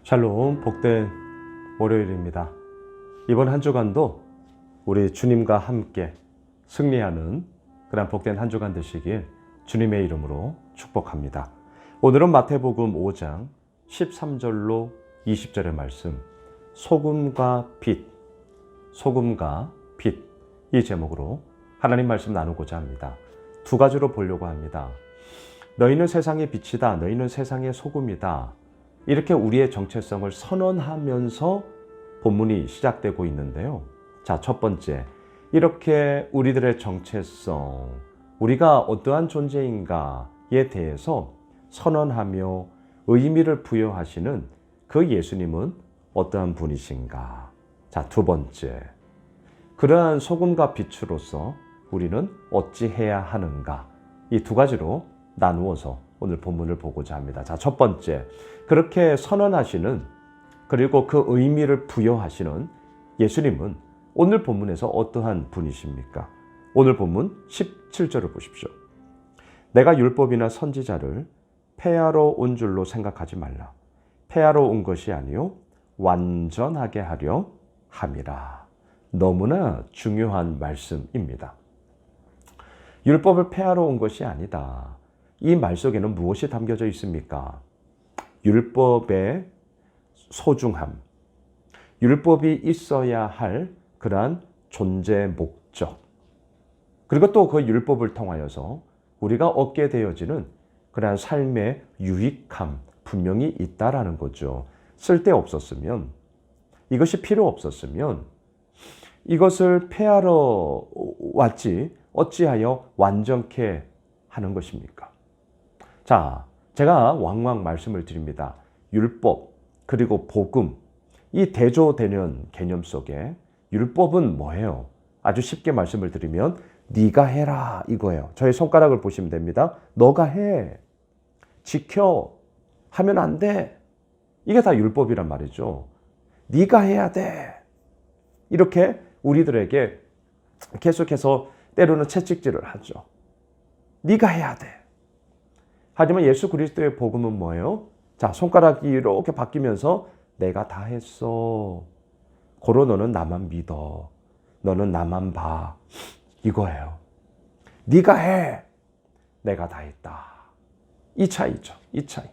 샬롬, 복된 월요일입니다. 이번 한 주간도 우리 주님과 함께 승리하는 그런 복된 한 주간 되시길 주님의 이름으로 축복합니다. 오늘은 마태복음 5장 13절로 20절의 말씀, 소금과 빛, 소금과 빛, 이 제목으로 하나님 말씀 나누고자 합니다. 두 가지로 보려고 합니다. 너희는 세상의 빛이다. 너희는 세상의 소금이다. 이렇게 우리의 정체성을 선언하면서 본문이 시작되고 있는데요. 자, 첫 번째, 이렇게 우리들의 정체성, 우리가 어떠한 존재인가에 대해서 선언하며 의미를 부여하시는 그 예수님은 어떠한 분이신가? 자, 두 번째, 그러한 소금과 빛으로서 우리는 어찌해야 하는가? 이 두 가지로 나누어서 오늘 본문을 보고자 합니다. 자, 첫 번째, 그렇게 선언하시는, 그리고 그 의미를 부여하시는 예수님은 오늘 본문에서 어떠한 분이십니까? 오늘 본문 17절을 보십시오. 내가 율법이나 선지자를 폐하러 온 줄로 생각하지 말라. 폐하러 온 것이 아니요 완전하게 하려 함이라. 너무나 중요한 말씀입니다. 율법을 폐하러 온 것이 아니다. 이 말 속에는 무엇이 담겨져 있습니까? 율법의 소중함, 율법이 있어야 할 그러한 존재 목적, 그리고 또 그 율법을 통하여서 우리가 얻게 되어지는 그러한 삶의 유익함 분명히 있다라는 거죠. 쓸데없었으면, 이것이 필요 없었으면 이것을 폐하러 왔지 어찌하여 완전케 하는 것입니까? 자, 제가 왕왕 말씀을 드립니다. 율법 그리고 복음, 이 대조되는 개념 속에 율법은 뭐예요? 아주 쉽게 말씀을 드리면 네가 해라 이거예요. 저의 손가락을 보시면 됩니다. 너가 해, 지켜, 하면 안 돼. 이게 다 율법이란 말이죠. 네가 해야 돼. 이렇게 우리들에게 계속해서 때로는 채찍질을 하죠. 네가 해야 돼. 하지만 예수 그리스도의 복음은 뭐예요? 자, 손가락이 이렇게 바뀌면서 내가 다 했어. 고로 너는 나만 믿어. 너는 나만 봐. 이거예요. 네가 해. 내가 다 했다. 이 차이죠. 이 차이.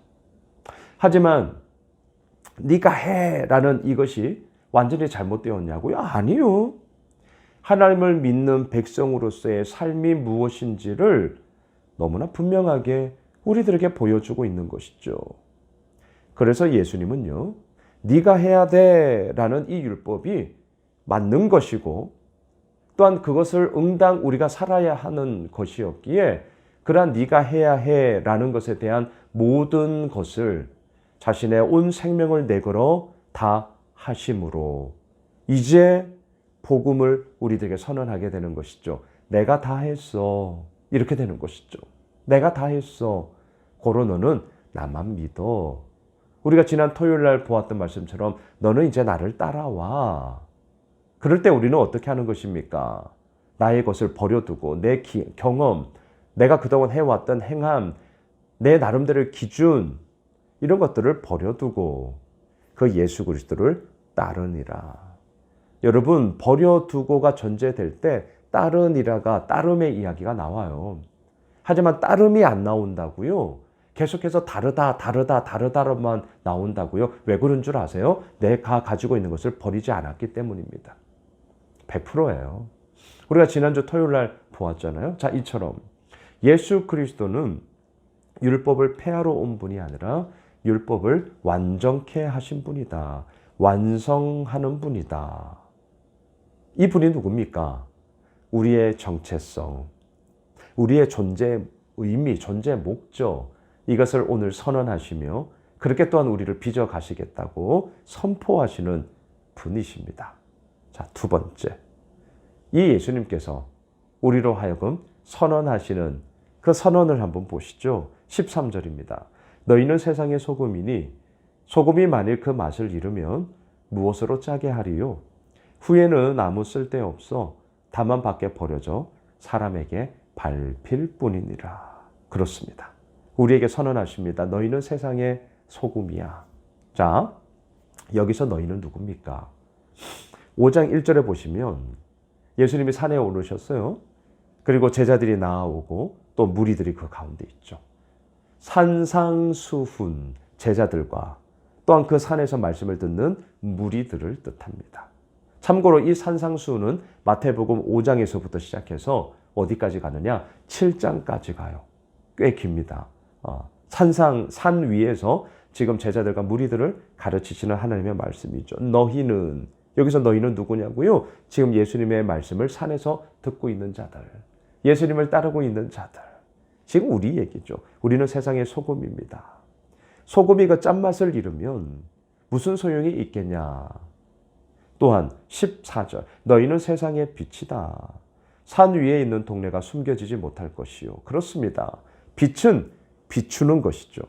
하지만 네가 해라는 이것이 완전히 잘못되었냐고요? 아니요. 하나님을 믿는 백성으로서의 삶이 무엇인지를 너무나 분명하게 우리들에게 보여주고 있는 것이죠. 그래서 예수님은요, 네가 해야 돼라는 이 율법이 맞는 것이고, 또한 그것을 응당 우리가 살아야 하는 것이었기에 그러한 네가 해야 해라는 것에 대한 모든 것을 자신의 온 생명을 내걸어 다 하심으로 이제 복음을 우리들에게 선언하게 되는 것이죠. 내가 다 했어. 이렇게 되는 것이죠. 내가 다 했어. 고로 너는 나만 믿어. 우리가 지난 토요일 날 보았던 말씀처럼 너는 이제 나를 따라와. 그럴 때 우리는 어떻게 하는 것입니까? 나의 것을 버려두고 내 경험, 내가 그동안 해왔던 행함, 내 나름대로의 기준, 이런 것들을 버려두고 그 예수 그리스도를 따르니라. 여러분, 버려두고가 전제될 때 따르니라가 따름의 이야기가 나와요. 하지만 따름이 안 나온다고요? 계속해서 다르다로만 나온다고요? 왜 그런 줄 아세요? 내가 가지고 있는 것을 버리지 않았기 때문입니다. 100%예요. 우리가 지난주 토요일 날 보았잖아요. 자, 이처럼 예수 그리스도는 율법을 폐하러 온 분이 아니라 율법을 완전케 하신 분이다. 완성하는 분이다. 이 분이 누굽니까? 우리의 정체성, 우리의 존재 의미, 존재 목적, 이것을 오늘 선언하시며 그렇게 또한 우리를 빚어 가시겠다고 선포하시는 분이십니다. 자, 두 번째, 이 예수님께서 우리로 하여금 선언하시는 그 선언을 한번 보시죠. 13절입니다. 너희는 세상의 소금이니 소금이 만일 그 맛을 잃으면 무엇으로 짜게 하리요? 후에는 아무 쓸데없어 다만 밖에 버려져 사람에게 밟힐 뿐이니라. 그렇습니다. 우리에게 선언하십니다. 너희는 세상의 소금이야. 자, 여기서 너희는 누굽니까? 5장 1절에 보시면 예수님이 산에 오르셨어요. 그리고 제자들이 나아오고 또 무리들이 그 가운데 있죠. 산상수훈 제자들과 또한 그 산에서 말씀을 듣는 무리들을 뜻합니다. 참고로 이 산상수훈은 마태복음 5장에서부터 시작해서 어디까지 가느냐? 7장까지 가요. 꽤 깁니다. 산 위에서 지금 제자들과 무리들을 가르치시는 하나님의 말씀이죠. 너희는, 여기서 너희는 누구냐고요? 지금 예수님의 말씀을 산에서 듣고 있는 자들, 예수님을 따르고 있는 자들. 지금 우리 얘기죠. 우리는 세상의 소금입니다. 소금이 그 짠맛을 잃으면 무슨 소용이 있겠냐. 또한 14절, 너희는 세상의 빛이다. 산 위에 있는 동네가 숨겨지지 못할 것이요. 그렇습니다. 빛은 비추는 것이죠.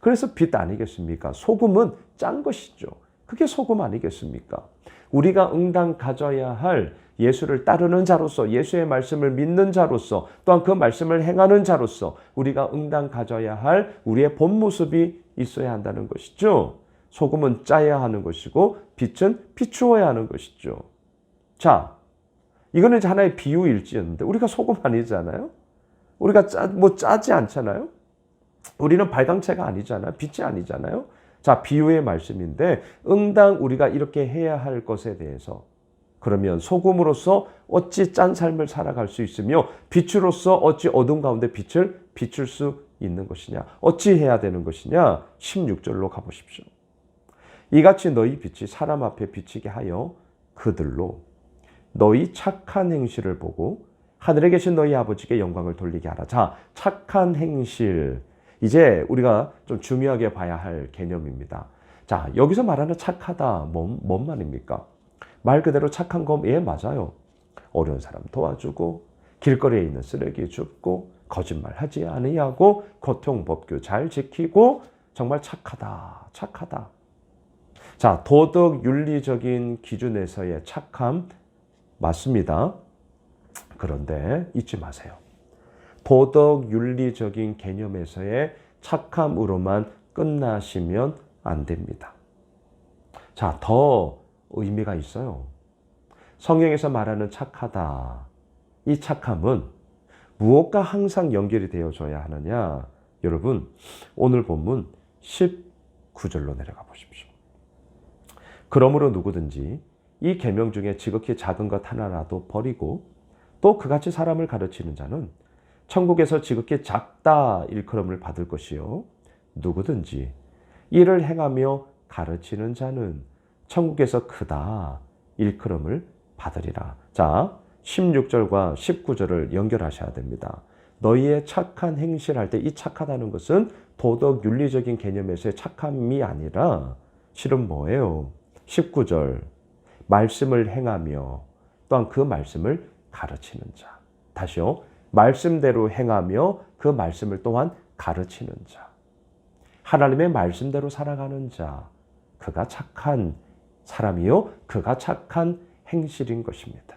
그래서 빛 아니겠습니까? 소금은 짠 것이죠. 그게 소금 아니겠습니까? 우리가 응당 가져야 할 예수를 따르는 자로서, 예수의 말씀을 믿는 자로서, 또한 그 말씀을 행하는 자로서 우리가 응당 가져야 할 우리의 본 모습이 있어야 한다는 것이죠. 소금은 짜야 하는 것이고 빛은 비추어야 하는 것이죠. 자, 이거는 하나의 비유일지였는데 우리가 소금 아니잖아요. 우리가 짜지 않잖아요. 우리는 발광체가 아니잖아요. 빛이 아니잖아요. 자, 비유의 말씀인데 응당 우리가 이렇게 해야 할 것에 대해서, 그러면 소금으로서 어찌 짠 삶을 살아갈 수 있으며 빛으로서 어찌 어둠 가운데 빛을 비출 수 있는 것이냐, 어찌 해야 되는 것이냐. 16절로 가보십시오. 이같이 너희 빛이 사람 앞에 비치게 하여 그들로 너희 착한 행실을 보고 하늘에 계신 너희 아버지께 영광을 돌리게 하라. 자, 착한 행실, 이제 우리가 좀 중요하게 봐야 할 개념입니다. 자, 여기서 말하는 착하다, 뭔 말입니까? 말 그대로 착한 거, 예, 맞아요. 어려운 사람 도와주고, 길거리에 있는 쓰레기 줍고, 거짓말하지 아니하고, 고통법규 잘 지키고, 정말 착하다, 착하다. 자, 도덕 윤리적인 기준에서의 착함 맞습니다. 그런데 잊지 마세요. 도덕 윤리적인 개념에서의 착함으로만 끝나시면 안 됩니다. 자, 더 의미가 있어요. 성경에서 말하는 착하다, 이 착함은 무엇과 항상 연결이 되어져야 하느냐? 여러분, 오늘 본문 19절로 내려가 보십시오. 그러므로 누구든지 이 계명 중에 지극히 작은 것 하나라도 버리고 또 그같이 사람을 가르치는 자는 천국에서 지극히 작다 일컬음을 받을 것이요, 누구든지 이를 행하며 가르치는 자는 천국에서 크다 일컬음을 받으리라. 자, 16절과 19절을 연결하셔야 됩니다. 너희의 착한 행실할 때 이 착하다는 것은 도덕 윤리적인 개념에서의 착함이 아니라 실은 뭐예요? 19절, 말씀을 행하며 또한 그 말씀을 가르치는 자. 다시요, 말씀대로 행하며 그 말씀을 또한 가르치는 자. 하나님의 말씀대로 살아가는 자, 그가 착한 사람이요, 그가 착한 행실인 것입니다.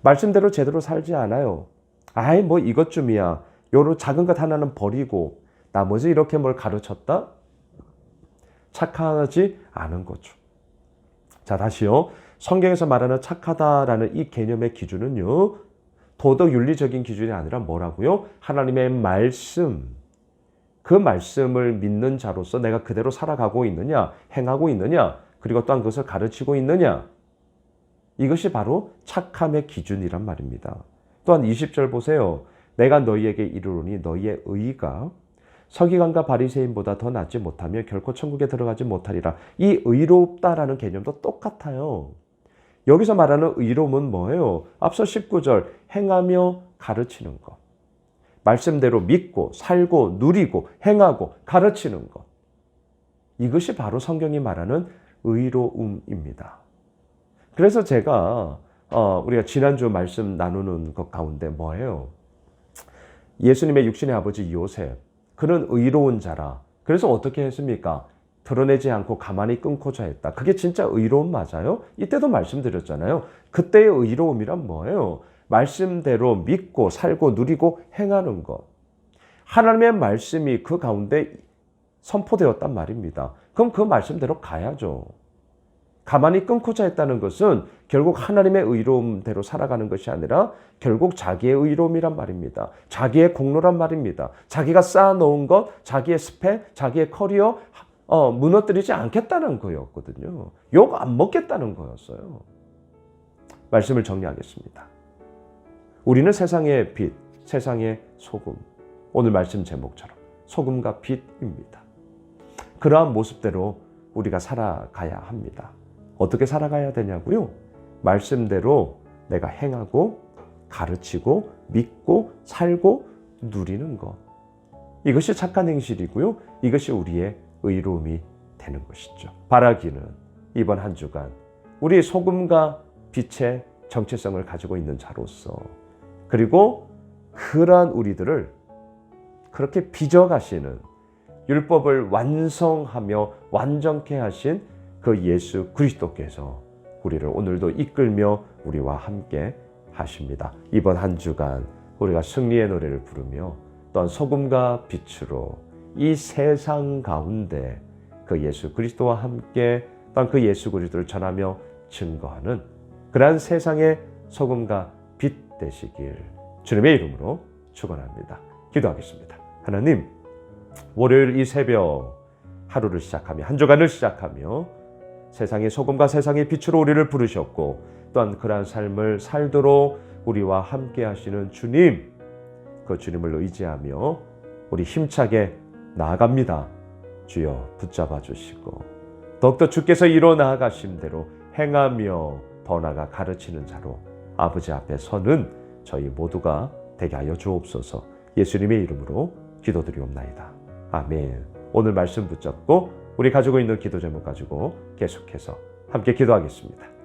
말씀대로 제대로 살지 않아요. 아이, 뭐 이것쯤이야. 요런 작은 것 하나는 버리고 나머지 이렇게 뭘 가르쳤다? 착하지 않은 거죠. 자, 다시요. 성경에서 말하는 착하다라는 이 개념의 기준은요, 도덕 윤리적인 기준이 아니라 뭐라고요? 하나님의 말씀, 그 말씀을 믿는 자로서 내가 그대로 살아가고 있느냐, 행하고 있느냐, 그리고 또한 그것을 가르치고 있느냐, 이것이 바로 착함의 기준이란 말입니다. 또한 20절 보세요. 내가 너희에게 이르노니 너희의 의가 서기관과 바리새인보다 더 낫지 못하며 결코 천국에 들어가지 못하리라. 이 의롭다라는 개념도 똑같아요. 여기서 말하는 의로움은 뭐예요? 앞서 19절 행하며 가르치는 것. 말씀대로 믿고 살고 누리고 행하고 가르치는 것. 이것이 바로 성경이 말하는 의로움입니다. 그래서 제가 우리가 지난주 말씀 나누는 것 가운데 뭐예요? 예수님의 육신의 아버지 요셉, 그는 의로운 자라. 그래서 어떻게 했습니까? 드러내지 않고 가만히 끊고자 했다. 그게 진짜 의로움 맞아요? 이때도 말씀드렸잖아요. 그때의 의로움이란 뭐예요? 말씀대로 믿고 살고 누리고 행하는 것. 하나님의 말씀이 그 가운데 선포되었단 말입니다. 그럼 그 말씀대로 가야죠. 가만히 끊고자 했다는 것은 결국 하나님의 의로움대로 살아가는 것이 아니라 결국 자기의 의로움이란 말입니다. 자기의 공로란 말입니다. 자기가 쌓아놓은 것, 자기의 스펙, 자기의 커리어 무너뜨리지 않겠다는 거였거든요. 욕 안 먹겠다는 거였어요. 말씀을 정리하겠습니다. 우리는 세상의 빛, 세상의 소금. 오늘 말씀 제목처럼 소금과 빛입니다. 그러한 모습대로 우리가 살아가야 합니다. 어떻게 살아가야 되냐고요? 말씀대로 내가 행하고 가르치고 믿고 살고 누리는 것. 이것이 착한 행실이고요. 이것이 우리의 의로움이 되는 것이죠. 바라기는 이번 한 주간 우리 소금과 빛의 정체성을 가지고 있는 자로서 그리고 그러한 우리들을 그렇게 빚어가시는 율법을 완성하며 완전케 하신 그 예수 그리스도께서 우리를 오늘도 이끌며 우리와 함께 하십니다. 이번 한 주간 우리가 승리의 노래를 부르며 또한 소금과 빛으로 이 세상 가운데 그 예수 그리스도와 함께 또한 그 예수 그리스도를 전하며 증거하는 그러한 세상의 소금과 빛 되시길 주님의 이름으로 축원합니다. 기도하겠습니다. 하나님, 월요일 이 새벽 하루를 시작하며 한 주간을 시작하며 세상의 소금과 세상의 빛으로 우리를 부르셨고 또한 그러한 삶을 살도록 우리와 함께 하시는 주님, 그 주님을 의지하며 우리 힘차게 나아갑니다. 주여 붙잡아 주시고 더욱더 주께서 이뤄 나아가신 대로 행하며 더 나아가 가르치는 자로 아버지 앞에 서는 저희 모두가 되게 하여 주옵소서. 예수님의 이름으로 기도드리옵나이다. 아멘. 오늘 말씀 붙잡고 우리 가지고 있는 기도 제목 가지고 계속해서 함께 기도하겠습니다.